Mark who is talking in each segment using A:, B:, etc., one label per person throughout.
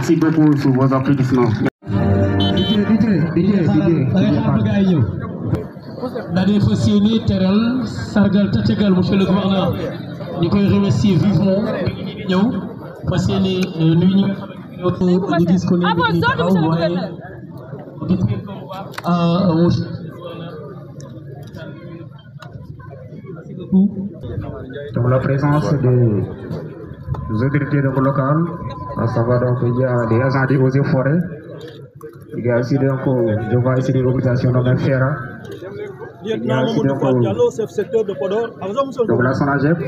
A: Merci beaucoup pour vos applaudissements.
B: D'aller fonctionner Terrell, Sargal Tategal, monsieur le gouverneur. Nous pouvons remercier vivement nous, fonctionner nous
A: Donc la présence des autorités locales, à savoir donc il y a des agents des eaux et forêts, il y a aussi donc je vois ici des organisations comme FERA, il y a aussi donc la SONAGEP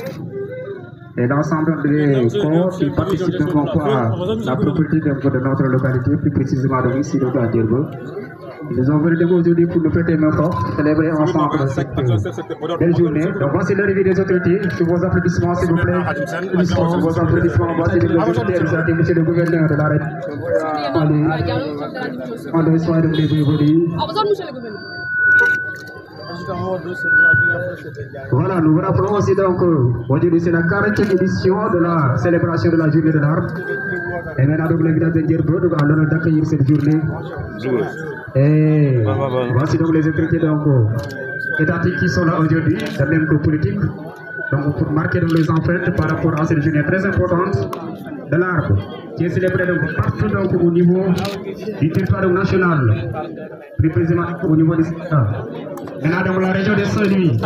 A: et l'ensemble des corps qui participent donc à la propriété de notre localité, plus précisément donc ici donc à Djerba. Nous avons venu aujourd'hui pour nous prêter main forte, célébrer ensemble cette belle journée. Donc voici l'arrivée des autorités. Sous vos applaudissements, s'il vous plaît. Sous vos applaudissements, voici les autorités, monsieur le gouverneur de la République. Allez, soyez les bienvenus. Voilà, nous vous rappelons aussi donc aujourd'hui c'est la 40e édition de la célébration de la journée de l'arbre. Et maintenant donc le village de Djerba a l'honneur d'accueillir cette journée. Et voici donc les autorités donc étatiques qui sont là aujourd'hui, de même que politiques, donc pour marquer donc les empreintes par rapport à cette journée très importante de l'arbre, qui est célébrée donc partout donc au niveau du territoire national, plus précisément au niveau du Sénégal. Maintenant dans la région de Saint-Louis,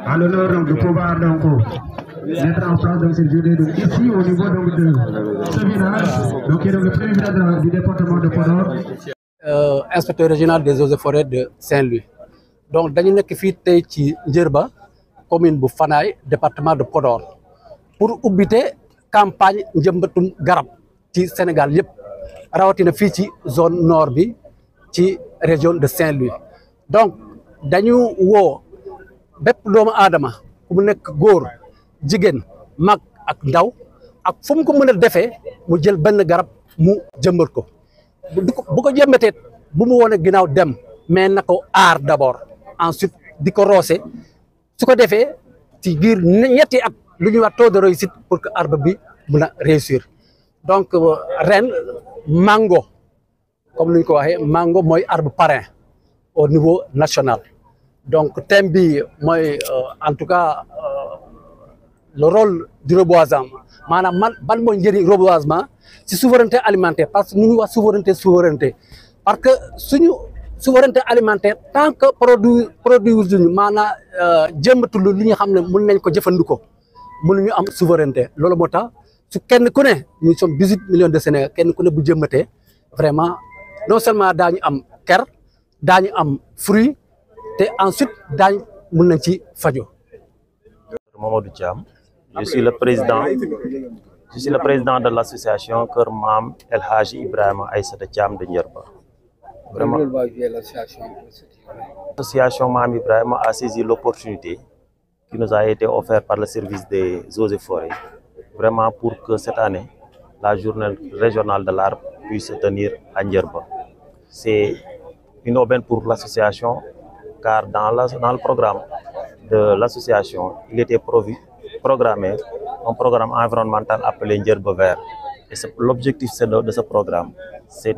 A: à l'honneur donc de pouvoir donc mettre en place donc cette journée donc ici au niveau donc de ce village, donc qui est donc le premier village du département de Podor.
C: Inspecteur régional des eaux et forêts de Saint-Louis. Donc dañu nekk fii tey ci Djerba commune bu Fanaye département de Podor pour ubbite campagne njëmbatum garab ci Sénégal yëpp rawatina fii ci zone nord bi ci région de Saint-Louis. Donc dañu woo bépp doomu aadama ku mu nekk góor jigéen mag ak ndaw ak fu mu ko mën a defee mu jël benn garab mu jëmbat ko. bu ko jëmbatee bu mu woon a ginnaaw dem mais na ko aar d'abord ensuite di ko roose su ko defee ci biir ñetti at lu ñuy wax taux de réussite pour que arbre bi mun a réussir. Donc ren mango comme ni ñu ko waxee mango mooy arbre parrain au niveau national. Donc thème bi mooy en tout cas le rôle du reboisement maanaam ban mooy njëriñ reboisement ci souveraineté alimentaire parce que nous wax souveraineté parce que suñu souveraineté alimentaire tant que produit duñu maanaam jëmbatul li nga xam ne mën nañ ko jëfandikoo mënuñu am souveraineté loolu moo tax su kenn ku ne nous sommes 18 millions de Sénégal kenn ku ne bu jëmbatee vraiment non seulement daañu am ker daañu am fruit te ensuite daañu mën nañ ci fajo.
D: Mamadou Thiam, je suis le président de l'association Kër Maam El Hadji Ibrahima Aïssata Thiam de Djerba. Vraiment, l'association Maam Ibrahima a saisi l'opportunité qui nous a été offerte par le service des eaux et forêts, vraiment pour que cette année, la journée régionale de l'arbre puisse se tenir à Djerba. C'est une aubaine pour l'association car dans le programme de l'association, il était programmé un programme environnemental appelé Djerba Vert. Et l'objectif de ce programme, c'est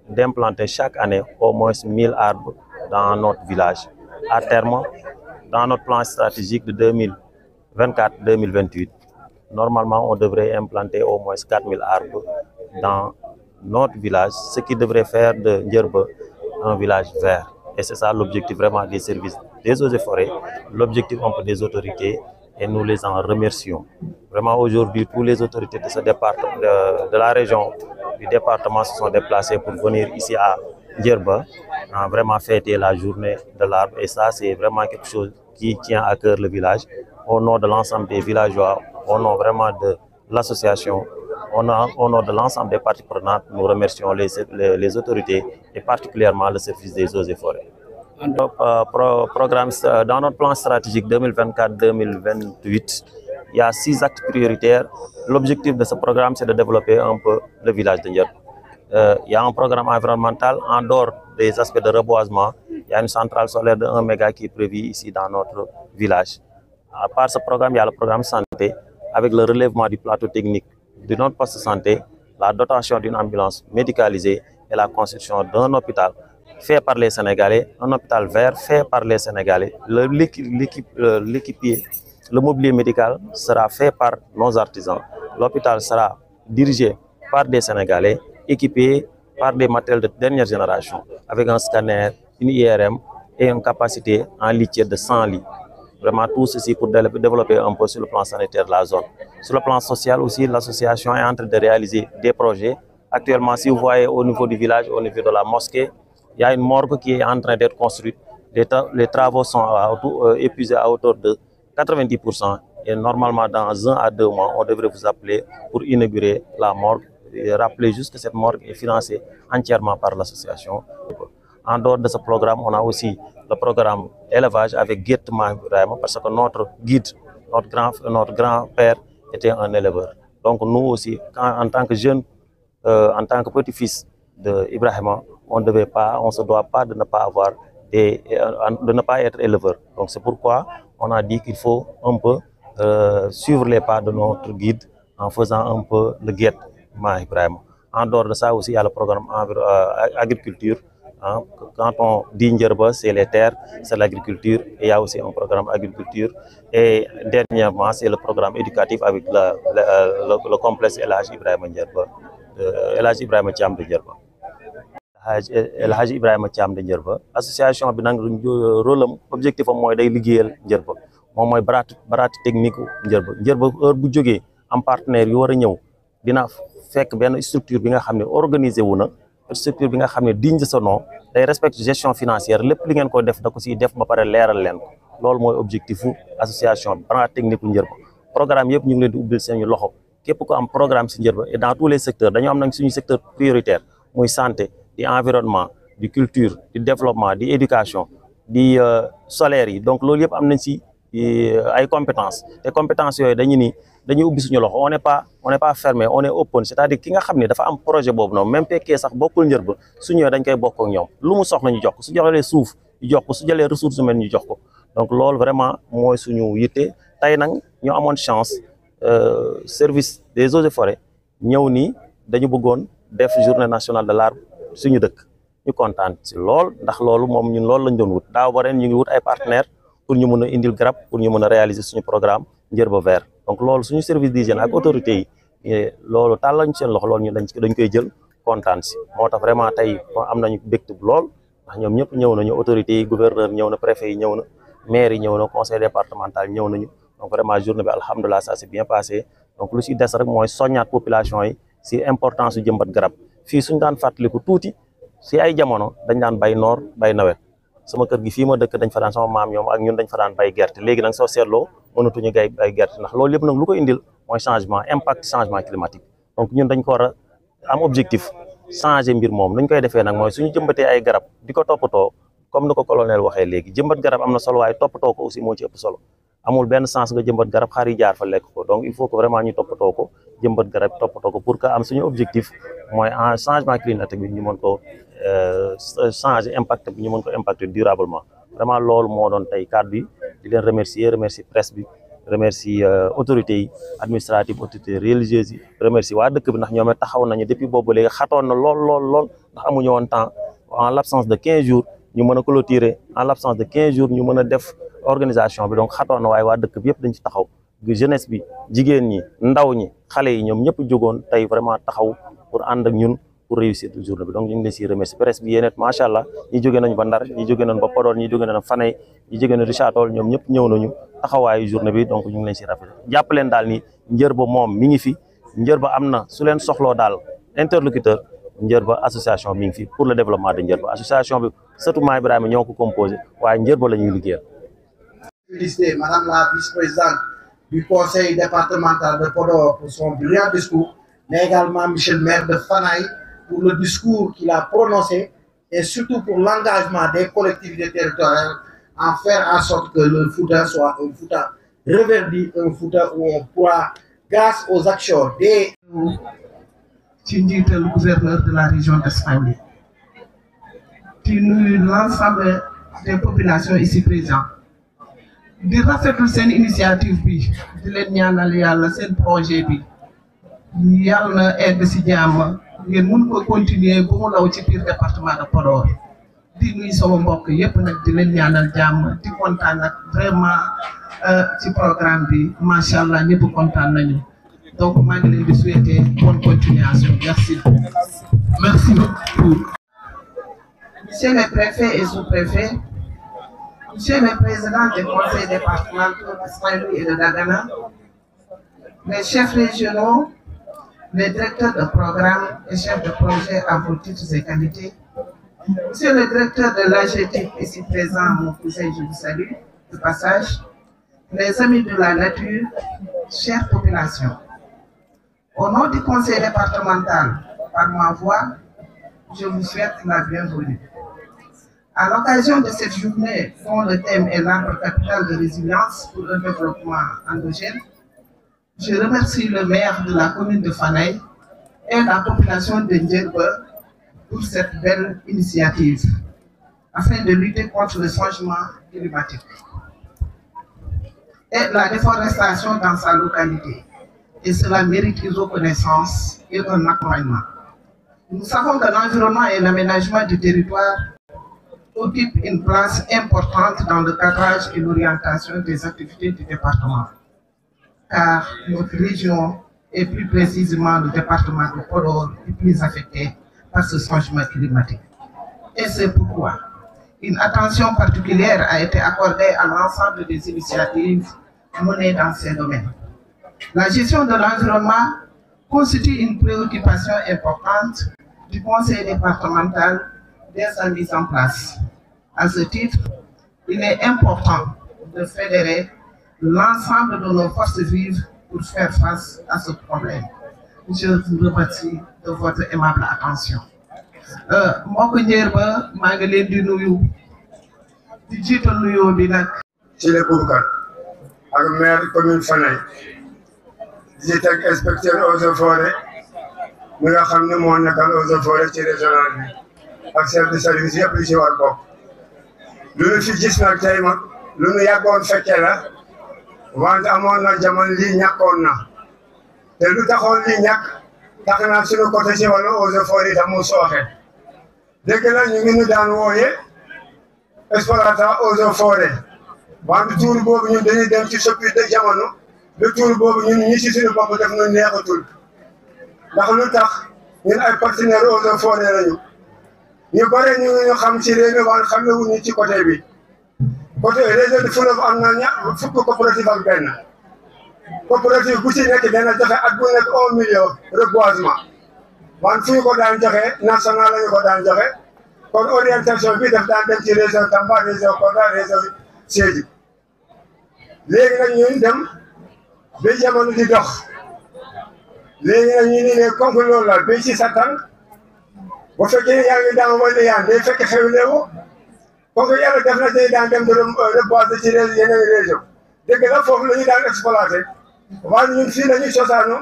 D: d'implanter chaque année au moins 1000 arbres dans notre village. À terme, dans notre plan stratégique de 2024-2028, normalement, on devrait implanter au moins 4000 arbres dans notre village, ce qui devrait faire de Djerba un village vert. Et c'est ça l'objectif vraiment des services des eaux et forêts, l'objectif un peu des autorités, et nous les en remercions. Vraiment aujourd'hui, toutes les autorités de ce département, de la région, du département se sont déplacées pour venir ici à Djerba, vraiment fêter la journée de l'arbre. Et ça, c'est vraiment quelque chose qui tient à cœur le village. Au nom de l'ensemble des villageois, au nom vraiment de l'association, au nom de l'ensemble des parties prenantes, nous remercions les autorités et particulièrement le service des eaux et forêts. Dans notre plan stratégique 2024-2028, il y a 6 actes prioritaires. L'objectif de ce programme, c'est de développer un peu le village de Djerba. Il y a un programme environnemental en dehors des aspects de reboisement. Il y a une centrale solaire de 1 méga qui est prévue ici dans notre village. À part ce programme, il y a le programme santé avec le relèvement du plateau technique de notre poste de santé la dotation d'une ambulance médicalisée et la construction d'un hôpital fait par les Sénégalais, un hôpital vert fait par les Sénégalais. L'équipier, le mobilier médical sera fait par nos artisans. L'hôpital sera dirigé par des Sénégalais, équipé par des matériels de dernière génération, avec un scanner, une IRM et une capacité en litière de 100 lits. Vraiment tout ceci pour développer un peu sur le plan sanitaire de la zone. Sur le plan social aussi, l'association est en train de réaliser des projets. Actuellement, si vous voyez au niveau du village, au niveau de la mosquée, il y a une morgue qui est en train d'être construite. Les travaux sont épuisés à hauteur de 90%. Et normalement, dans 1 à 2 mois, on devrait vous appeler pour inaugurer la morgue. Et rappelez juste que cette morgue est financée entièrement par l'association. En dehors de ce programme, on a aussi le programme élevage avec Guet Mahibrahima, parce que notre guide, notre grand-père était un éleveur. Donc nous aussi, en tant que jeunes, en tant que petit-fils d'Ibrahima, on ne se doit pas de ne pas avoir de ne pas être éleveur. Donc c'est pourquoi on a dit qu'il faut un peu suivre les pas de notre guide en faisant un peu le Guet Mahibrahima. En dehors de ça aussi, il y a le programme agriculture. Hein. Quand on dit Ndjerba, c'est les terres, c'est l'agriculture, et il y a aussi un programme agriculture. Et dernièrement, c'est le programme éducatif avec le complexe El Hadj Ibrahima Ndjerba, El Hadj Ibrahima Thiam de Ndjerba. El Hadj Ibrahima Thiam de Ndjerba association bi nag rôle am objectif am mooy day liggéeyal Ndjerba moom mooy baraati technique Ndjerba heure bu jógee am partenaire yu war a ñëw dina fekk benn structure bi nga xam ne organisé wu na structure bi nga xam ne digne de son nom day respecte gestion financière lépp li ngeen ko def da ko siy def ba pare leeral leen ko loolu mooy objectif u association bi baraati technique Ndjerba programme yëpp ñu ngi leen di ubbil seen loxo képp ko am programme si Ndjerba et dans tous les secteurs dañoo am nag suñu secteur prioritaire muy santé di environnement di culture di développement di éducation di solaire yi donc loolu yëpp am nañ si ay compétences te compétences yooyu dañuy ubbi suñu loxo on n'est pas fermé on est open c'est-à-dire ki nga xam ne dafa am projet boobu noonu même fekkee sax bokkul Ndjerba su ñëwee dañ koy bokk ak ñoom lu mu soxla ñu jox ko su joxlee suuf ñu jox ko su jëlee ressources humaines ñu jox ko donc loolu vraiment mooy suñu yitte tey nag ñu amoon chance service des eaux et forêts ñëw nii dañu bëggoon def journée nationale de l'arbre suñu dëkk ñu kontaan si lool ndax loolu moom ñun loolu lañ doon wut daaw ba ren ñu ngi wut ay partenaires pour ñu mën a indil garab pour ñu mën a réaliser suñu programme Ndjerba vert donc loolu suñu service d'hygiène ak autorités yi loolu tàllañ seen loxo loolu ñu dañ koy jël kontaan si moo tax vraiment tey am nañu bégte lool ndax ñoom ñëpp ñëw nañu autorités yi gouverneur ñëw na préfet yi ñëw na maire yi ñëw na conseil départemental ñëw nañu donc vraiment journée bi alhamdulilah ça s'est bien passé donc lu si des rek mooy soññaat population yi si importance su jëmbat garab fii suñu daan fàttaliku tuuti si ay jamono dañ daan bay noor bay nawet sama kër gi fii ma dëkk dañ fa daan sama maam ñoom ak ñun dañ fa daan bay gerte léegi nag soo seetloo mënatuñu bay gerte ndax loolu yëpp nag lu ko indil mooy changement climatique donc ñun dañ ko war a am objectif changer mbir moom nuñ koy defee nag mooy suñu jëmbatee ay garab di ko toppatoo comme ni ko colonel waxee léegi jëmbat garab am na solo waaye toppatoo ko aussi moo ci ëpp solo amul benn sens nga jëmbat garab xar yi jaar fa lekk ko donc il faut que vraiment ñu toppatoo ko jëmbat garab toppatoo ko pour que am suñu objectif mooy en changement climatique bi ñu mën ko changer impact bi ñu mën ko impacter durablement vraiment loolu moo doon tey kàddu yi di leen remercier presse bi remercier autorités yi administratives autorités religieuses yi remercier waa dëkk bi ndax ñoom taxaw nañu depuis boobu léegi xatoon na lool ndax amuñu woon temps en l'absence de 15 jours ñu mën a clôturer en l'absence de 15 jours ñu mën a def organisation bi donc xatoon na waaye waa dëkk bi yëpp dañ ci taxaw jeunesse bi jigéen ñi ndaw ñi xale yi ñoom ñëpp jógoon tey vraiment taxaw pour ànd ak ñun pour réussir journée bi donc ñu ngi leen si remercier presse bi yéen macha allah ñi jóge nañ ba Ndar ñi jóge nañ ba Podor ñi jóge nañ Fanay ñi jóge nañ Richard Toll ñoom ñëpp ñëw nañu taxawaayu journée bi donc ñu ngi leen si rafetlu jàpp leen daal ni Ndjerba moom mi ngi fi Ndjerba am na su leen soxloo daal interlocuteur Ndjerba association mi ngi fi pour le développement de Ndjerba association bi surtout Maam Ibrahima ñoo ko composé waaye Ndjerba la ñuy liggéeyal.
E: Féliciter Madame la vice-présidente du conseil départemental de Podor pour son brillant discours, mais également Monsieur le maire de Fanay pour le discours qu'il a prononcé et surtout pour l'engagement des collectivités territoriales en faire en sorte que le Fouta soit un Fouta reverdi, un Fouta où on pourra, grâce aux actions des le gouverneur de la région de Saint-Louis, qui nuit l'ensemble des populations ici présentes. di rafetlu seen initiative bi di leen ñaanal yàlla seen projet bi
F: yàlla na egg si jàmm ngeen mun ko continuer bu mu law ci biir département de Podor di nuyu sama mbokk yëpp nag di leen ñaanal jàmm di kontaan nag vraiment ci programme bi macha allah ñëpp kontaan nañu donc maa ngi leen di souhaiter bonne continuation merci.
B: Merci beaucoup.
F: Monsieur le préfet et sous-préfet, Monsieur le président des conseils départementaux de Saint-Louis et de Dagana, les chefs régionaux, les directeurs de programme et chefs de projet à vos titres et qualités, Monsieur le directeur de l'AGT ici présent, mon cousin, je vous salue de passage, les amis de la nature, chères populations. Au nom du conseil départemental, par ma voix, je vous souhaite la bienvenue. À l'occasion de cette journée dont le thème est l'arbre capital de résilience pour un développement endogène, je remercie le maire de la commune de Fanaye et la population de Ndjerba pour cette belle initiative afin de lutter contre le changement climatique et la déforestation dans sa localité. Et cela mérite une reconnaissance et un accompagnement. Nous savons que l'environnement et l'aménagement du territoire occupent une place importante dans le cadrage et l'orientation des activités du département, car notre région, et plus précisément le département de Podor, est plus affecté par ce changement climatique. Et c'est pourquoi une attention particulière a été accordée à l'ensemble des initiatives menées dans ces domaines. La gestion de l'environnement constitue une préoccupation importante du conseil départemental dès sa mise en place. À ce titre, il est important de fédérer l'ensemble de nos forces vives pour faire face à ce problème. Je vous remercie de votre aimable attention. mbokk Ndjerba maa ngi leen di nuyu di jiital nuyoo bi nag.
G: ci le Boubacar ak maire commune Fanaye di teg inspecteur eaux et forêts mi nga xam ne moo nekkal eaux et forêts ci régional bi ak chef de service yëpp li ci war bokk. lu ñu fi gis nag tey mag lu ñu yàggoon fekkee la wante amoon na jamono lii ñàkkoon na te lu taxoon lii ñàkk tax na suñu côté ci wàllu eaux et forêts itam mu sooxe dégg na ñu ngi ñu daan wooye exploitant eaux et forêts wante tuur boobu ñun dañuy dem ci soppi de jamono le tuur boobu ñun ñi ci suñu bopp def na neexatul ndax lu tax ñun ay partenaires eaux et forêts lañu ñu bare ñu ngi ñu xam ci réew mi wante xamee wuñu ci côté bi côté réseau de fleuve am na fukk coopérative ak benn coopérative bu ci nekk dana joxe at bu nekk 1 million reboisement wante fu ñu ko daan joxe national la ñu ko daan joxe kon orientation bi daf daan dem ci région Tamba région Kolda région Sédhiou léegi nag ñun dem ba jamono di dox léegi nag ñu ne comme que loolu la béy ci sa tànk bu fekkee yaa ngi daan wala yaa day fekk xewlewu comme que yàlla def na day daan dem de reboiser ci yeneen région dëgg la foofu la ñu daan exploité waaye ñun fii la ñuy cosaanu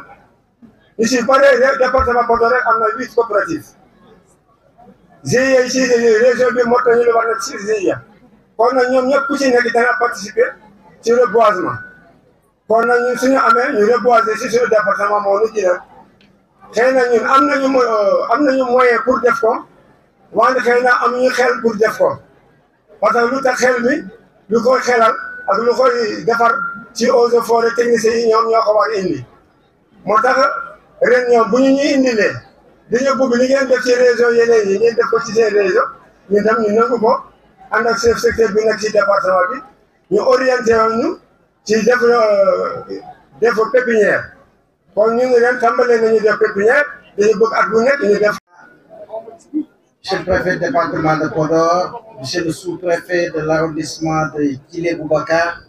G: ñu si bare département Podor rek am na 8 coopératives GIE yi ci région bi mot nañu lu war na 6 GIE kon nag ñoom ñëpp ku ci nekk dana participer ci reboisement kon nag ñun suñu amee ñu reboiser si suñu département moo ñu jëlee xëy na ñun am nañu moyen pour def ko wante xëy na amuñu xel pour def ko parce que lu tax xel mi lu koy xelal ak lu koy defar ci eaux et forêts techniciens yi ñoom ñoo ko war indi moo tax ren ñoom bu ñu indilee dañoo bëgg li ngeen def ci région yeneen yi ngeen def ko ci seen région ñu dem ñu nangu ko ànd ak chef secteur bi nekk ci département bi ñu orienté woon ñu ci def pépinière kon ñu ngi ren tàmbalee nañu def pépinière dañu bëgg at bu nekk ñu def.
E: Monsieur le préfet du département de Podor, monsieur le sous-préfet de l'arrondissement de Djilé Boubacar,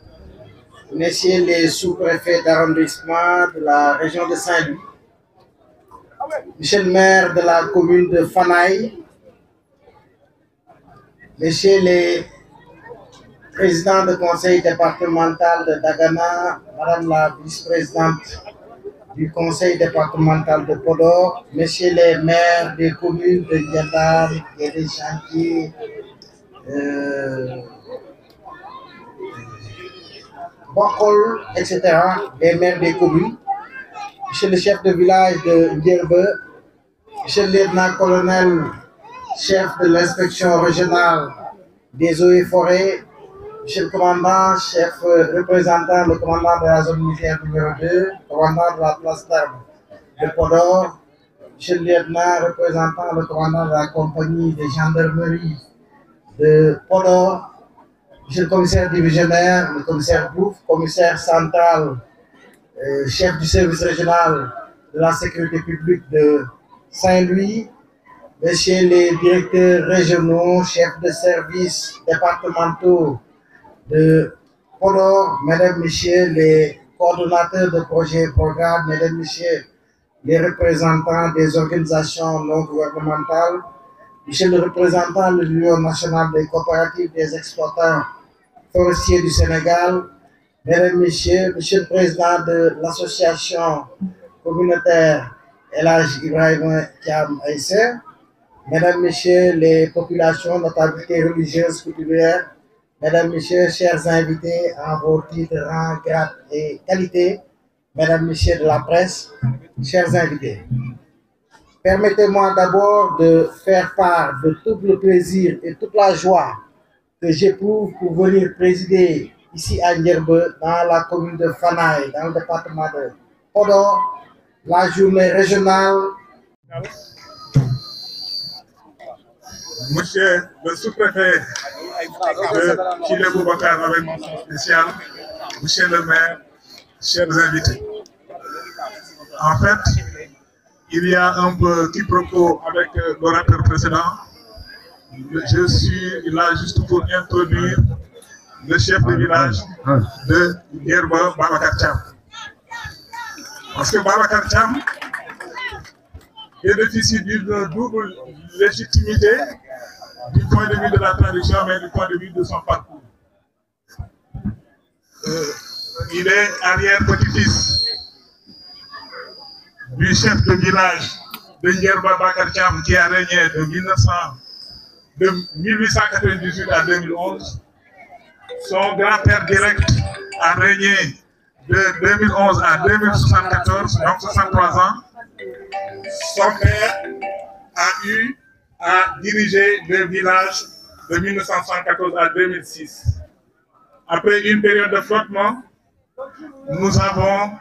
E: messieurs les sous-préfets d'arrondissement de la région de Saint-Louis, monsieur le maire de la commune de Fanaye, messieurs les présidents de conseil départemental de Dagana, madame la vice-présidente du conseil départemental de Podor, messieurs les maires des communes de Ndiandar et des Chantiers, Bokol, etc., les maires des communes, Monsieur le chef de village de Ndierbe, Monsieur le lieutenant-colonel, chef de l'inspection régionale des eaux et forêts, Monsieur le commandant, chef représentant le commandant de la zone militaire numéro 2, commandant de la place d'armes de Podor, Monsieur le lieutenant représentant le commandant de la compagnie de gendarmerie de Podor, Monsieur le commissaire divisionnaire, le commissaire Bouf, commissaire central, chef du service régional de la sécurité publique de Saint-Louis, Messieurs les directeurs régionaux, chefs de services départementaux de Podor, Mesdames, Messieurs les coordonnateurs de projets et programmes, Mesdames, Messieurs les représentants des organisations non gouvernementales, Monsieur le représentant de l'Union nationale des coopératives des exploitants forestiers du Sénégal, Mesdames, Messieurs, Monsieur le président de l'association communautaire El Hadj Ibrahima Thiam Aïssé, Mesdames, Messieurs les populations, notabilités religieuses, coutumières, Mesdames, Messieurs, chers invités en vos titres, rang, grade et qualité, Mesdames, Messieurs de la presse, chers invités. Permettez-moi d'abord de faire part de tout le plaisir et toute la joie que j'éprouve pour venir présider ici à Ndierbe, dans la commune de Fanaye, dans le département de Podor, la journée régionale.
H: Monsieur le sous-préfet de Chile Boubacar avec mention spéciale, Monsieur le maire, chers invités. En fait, il y a un peu quiproquo avec l'orateur précédent. Je suis là juste pour introduire le chef de village de Ndierbe, Babacar Thiam. Parce que Babacar Thiam bénéficie d'une double légitimité du point de vue de la tradition, mais du point de vue de son parcours. Il est arrière-petit-fils du chef de village de Ndierbe, Babacar Thiam, qui a régné de 1898 à 2011. Son grand-père direct a régné de 2011 à 2074, donc 63 ans. Son père a eu à diriger le village de 1974 à 2006. Après une période de flottement, nous avons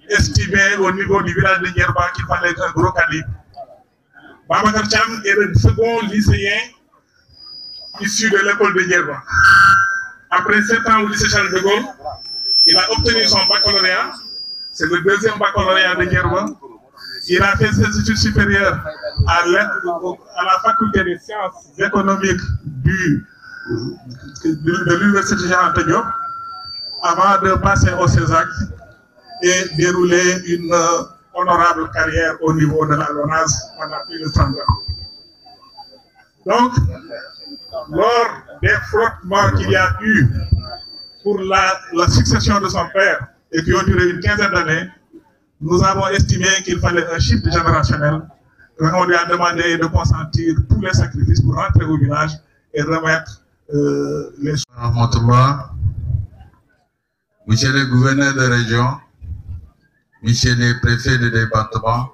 H: estimé au niveau du village de Ndierbe qu'il fallait un gros calibre. Babacar Thiam est le second lycéen issu de l'école de Ndierbe. Après 7 ans au lycée Charles de Gaulle, il a obtenu son baccalauréat. C'est le deuxième baccalauréat de Ndierbe. Il a fait ses études supérieures à la faculté des sciences économiques de l'université Jean Anta Diop avant de passer au CESAC et dérouler une honorable carrière au niveau de la LONASE pendant plus de 30 ans. Donc, lors des frottements qu'il y a eu pour la succession de son père et qui ont duré une quinzaine d'années, nous avons estimé qu'il fallait un shift générationnel. On lui a demandé de consentir tous les sacrifices pour rentrer au village et remettre les choses.
I: Monsieur le gouverneur de région, Monsieur le préfet de département,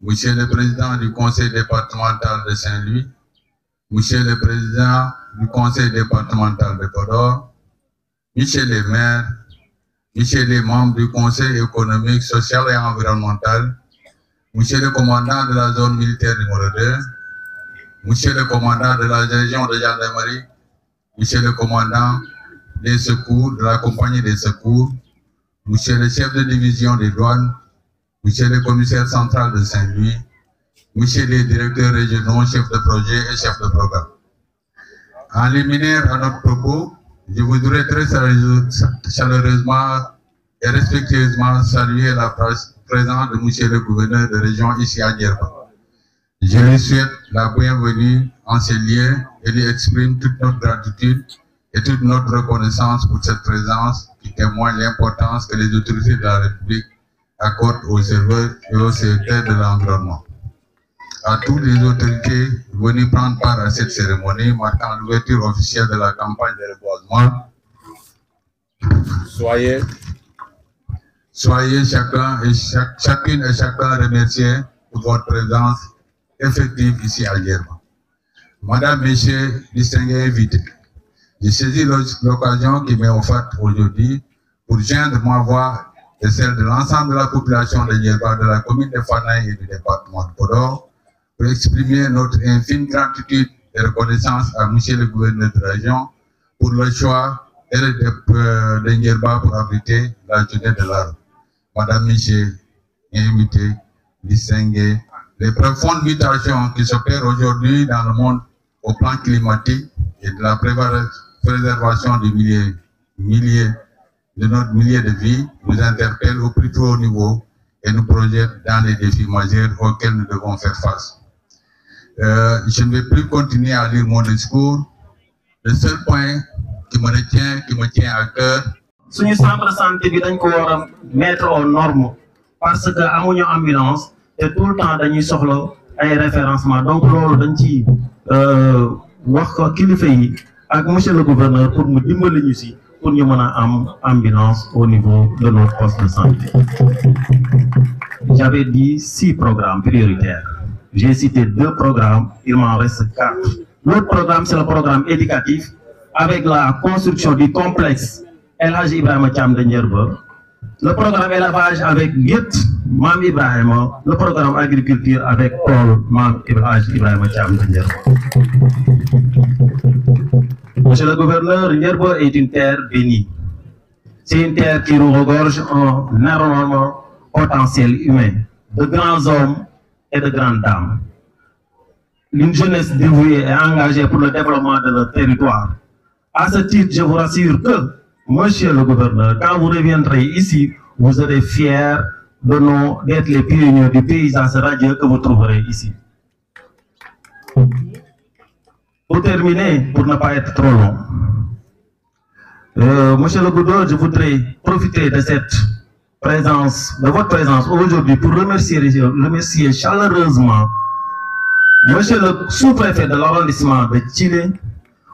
I: Monsieur le président du conseil départemental de Saint-Louis, Monsieur le président du conseil départemental de Podor, Monsieur le maire, Monsieur les membres du conseil économique, social et environnemental, Monsieur le commandant de la zone militaire numéro 2, Monsieur le commandant de la région de gendarmerie, Monsieur le commandant des secours, de la compagnie des secours, Monsieur le chef de division des douanes, Monsieur le commissaire central de Saint-Louis, Monsieur les directeurs régionaux, chefs de projet et chefs de programme. En liminaire à notre propos, je voudrais très chaleureusement et respectueusement saluer la présence de Monsieur le gouverneur de région ici à Ndierbe. Je lui souhaite la bienvenue en ces lieux et lui exprime toute notre gratitude et toute notre reconnaissance pour cette présence qui témoigne l'importance que les autorités de la République accordent aux serveurs et aux secrétaires de l'environnement. À toutes les autorités venues prendre part à cette cérémonie marquant l'ouverture officielle de la campagne de reboisement, Soyez chacune et chacun remerciés pour votre présence effective ici à Djerba. Madame, Messieurs, distingués invités, j'ai saisi l'occasion qui m'est offerte aujourd'hui pour joindre ma voix et celle de l'ensemble de la population de Djerba, de la commune de Fanaye et du département de Podor, pour exprimer notre infime gratitude et reconnaissance à Monsieur le gouverneur de la région pour le choix de Djerba pour abriter la journée de l'arbre. Madame, Messieurs, invités, distingués, les profondes mutations qui s'opèrent aujourd'hui dans le monde au plan climatique et de la préservation du de notre milieu de vie nous interpellent au plus haut niveau et nous projettent dans les défis majeurs auxquels nous devons faire face. Je ne vais plus continuer à lire mon discours. Le seul point qui me tient à cœur.
J: Suñu centre de santé bi dañ ko war a mettre aux normes parce que amuñu ambulance et tout le temps dañuy soxla ay référencement donc loolu dañ ci wax ko kilifa yi ak monsieur le gouverneur pour mu dimbali ñu si pour ñu mën a am ambulance au niveau de notre poste de santé. J'avais dit 6 programmes prioritaires. J'ai cité 2 programmes, il m'en reste 4. L'autre programme, c'est le programme éducatif avec la construction du complexe El Hadji Ibrahima Thiam de Djerba. Le programme élevage avec Guet Mam Ibrahima. Le programme agriculture avec Paul Mam Ibrahima Thiam de Djerba. Monsieur le gouverneur, Djerba est une terre bénie. C'est une terre qui regorge un énorme potentiel humain, de grands hommes et de grandes dames. Une jeunesse dévouée et engagée pour le développement de notre territoire. À ce titre, je vous rassure que, monsieur le gouverneur, quand vous reviendrez ici, vous serez fiers d'être les pionniers du paysage radieux que vous trouverez ici. Pour terminer, pour ne pas être trop long, monsieur le gouverneur, je voudrais profiter de cette présence, de votre présence aujourd'hui pour remercier chaleureusement monsieur le sous-préfet de l'arrondissement de Chile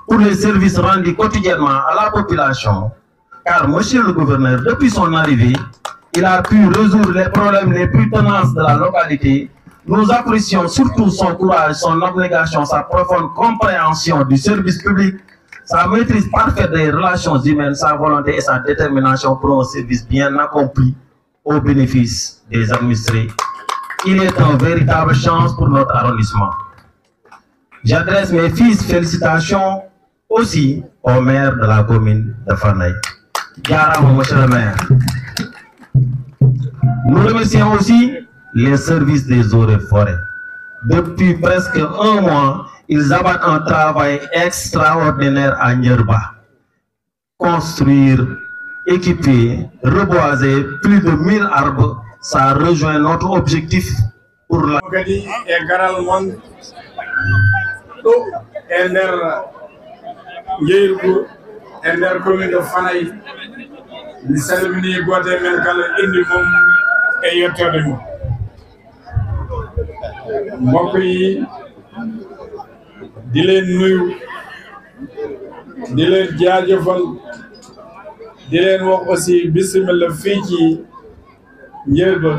J: pour les services rendus quotidiennement à la population. Car monsieur le gouverneur, depuis son arrivée, il a pu résoudre les problèmes les plus tenaces de la localité. Nous apprécions surtout son courage, son abnégation, sa profonde compréhension du service public, sa maîtrise parfaite des relations humaines, sa volonté et sa détermination pour un service bien accompli au bénéfice des administrés. Il est une véritable chance pour notre arrondissement. J'adresse mes félicitations aussi au maire de la commune de Fanaye. Garant, monsieur le maire. Nous remercions aussi les services des eaux et forêts. Depuis presque un mois, ils abattent un travail extraordinaire à Djerba. Construire, équiper, reboiser plus de 1000 arbres, ça rejoint notre objectif pour la...
H: commune de Fanaye di salmini gote men kala indi mom e yettode mum mbokk yi di leen nuyu di leen jaajëfal di leen wax aussi bismillah fii ci Djerba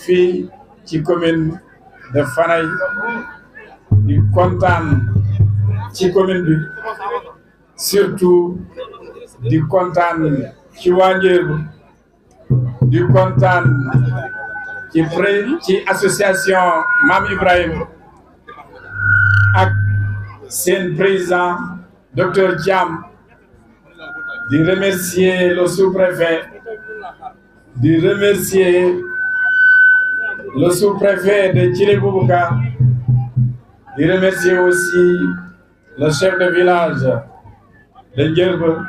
H: fii ci commune de Fanaye di kontaan ci commune bi surtout di kontaan ci waa Djerba di kontaan ci association Mam Ibrahima ak seen président docteur Thiam di remercier le sous-préfet di remercier le sous-préfet de Thillé Boubacar di remercier aussi le chef de village de Djerba,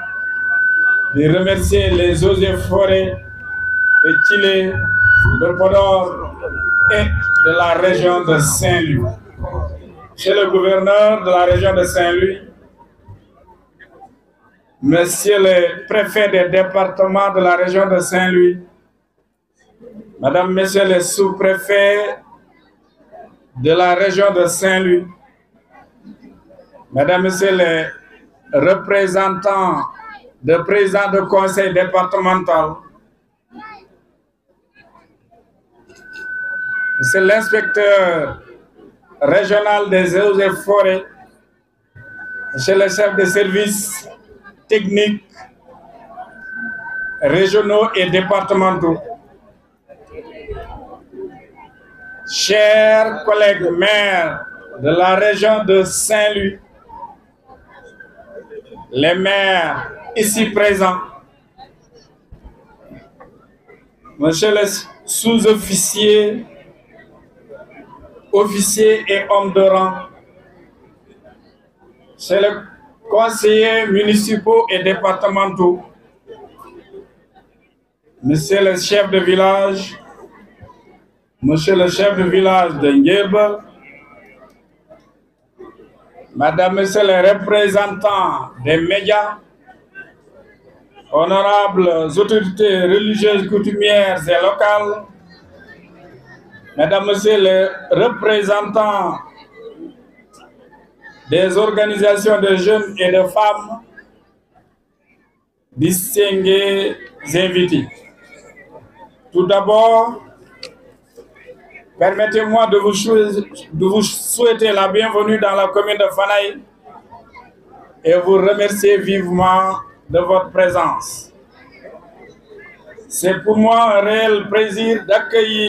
H: de remercier les eaux et forêts de Thillé, de Podor et de la région de Saint-Louis. Monsieur le gouverneur de la région de Saint-Louis, monsieur le préfet des départements de la région de Saint-Louis, madame, monsieur les sous-préfets de la région de Saint-Louis, mesdames, messieurs les représentants de présidents de conseil départemental, Monsieur l'inspecteur régional des eaux et forêts, Monsieur le chef de services techniques régionaux et départementaux, chers collègues maires de la région de Saint-Louis, les maires ici présents, monsieur le sous-officier, officiers et hommes de rang, chez les conseillers municipaux et départementaux, monsieur le chef de village, monsieur le chef de village de Ngueba, madame, monsieur les représentants des médias, honorables autorités religieuses, coutumières et locales, mesdames, messieurs les représentants des organisations de jeunes et de femmes, distingués invités. Tout d'abord, permettez-moi de vous souhaiter la bienvenue dans la commune de Fanaï et vous remercier vivement de votre présence. C'est pour moi un réel plaisir d'accueillir